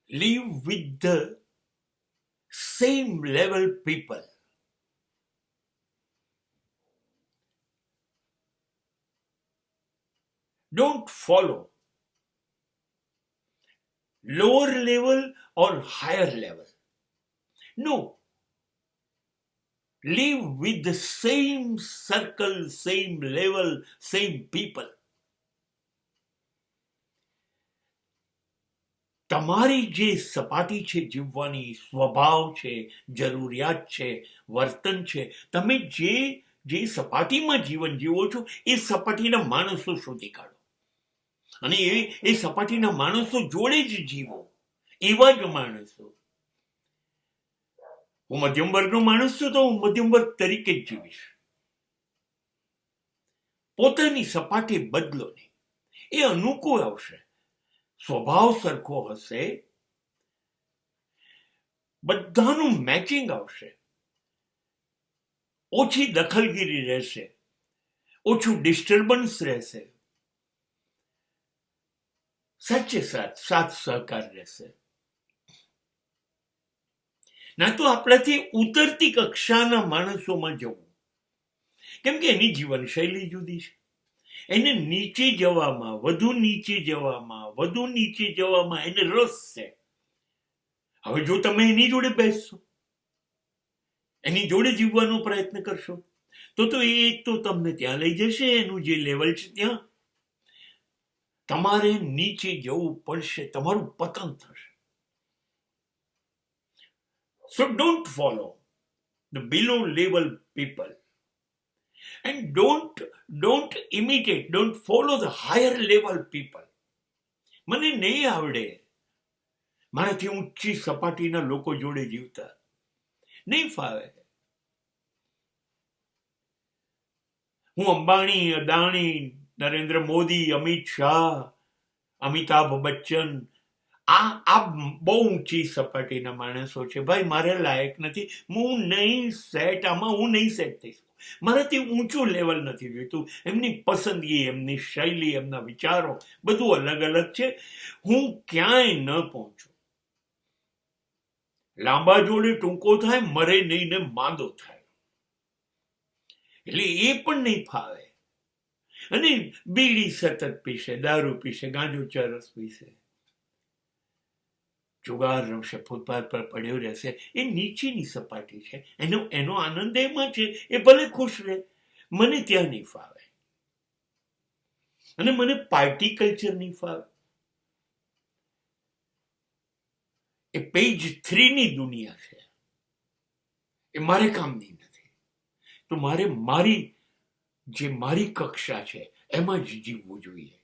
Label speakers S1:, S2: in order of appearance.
S1: live with the same level people. Don't follow lower level or higher level. No. Live with the same circle, same level, same people. તમારી જે સપાટી છે જીવવાની, સ્વભાવ છે, જરૂરિયાત છે, વર્તન છે, તમે જે સપાટીમાં જીવન જીવો છો એ સપાટીના માણસો શોધી કાઢો અને એ સપાટીના માણસો જોડે જ જીવો. એવા જ માણસો. હું મધ્યમ વર્ગનો માણસ છું તો હું મધ્યમ વર્ગ તરીકે જ જીવીશ. પોતાની સપાટી બદલો નહીં. એ અનુકૂળ આવશે. સ્વભાવ સરખો હશે, બધાનું મેચિંગ આવશે, ઓછી દખલગીરી રહેશે, ઓછું ડિસ્ટર્બન્સ રહેશે, સાચે સાથ સહકાર રહેશે. ના તો આપણાથી ઉતરતી કક્ષાના માણસોમાં જવું, કેમ કે એની જીવનશૈલી જુદી છે. એને નીચે જવામાં, વધુ નીચે જવામાં એને રસ છે. હવે જો તમે એની જોડે બેસશો, એની જોડે જીવવાનો પ્રયત્ન કરશો, તો એ તો તમને ત્યાં લઈ જશે. એનું જે લેવલ છે ત્યાં તમારે નીચે જવું પડશે, તમારું પતન થશે. So don't follow the below level people. And don't imitate, don't follow the higher level people. મને નહીં આવડે મારાથી ઊંચી સપાટીના લોકો જોડે જીવતા, નહીં ફાવે. હું અંબાણી, અદાણી, નરેન્દ્ર મોદી, અમિત શાહ, અમિતાભ બચ્ચન, આ બહુ ઊંચી સપાટીના માણસો છે. ભાઈ મારે લાયક નથી, હું નહીં સેટ થઈ શકું. મારાથી ઊંચું લેવલ નથી જોઈતું. એમની પસંદગી, એમની શૈલી, એમના વિચારો બધું અલગ અલગ છે. હું ક્યાંય ન પહોંચું. લાંબા જોડે ટૂંકો થાય, મરે નહીં ને માંદો થાય. એટલે એ પણ નહીં ફાવે. અને બીડી સતત પીશે, દારૂ પીશે, ગાંજો ચરસ પીશે, જુગાર રમશે, ફૂટપાથ પર પડ્યો રહેશે. એ નીચેની સપાટી છે. એનો આનંદ એમાં છે. એ ભલે ખુશ રહે, મને ત્યાં નહીં ફાવે. અને મને પાર્ટી કલ્ચર નહીં ફાવે. એ પેજ 3 ની દુનિયા છે. એ મારે કામની નથી. તો મારે મારી કક્ષા છે એમાં જ જીવવું જોઈએ.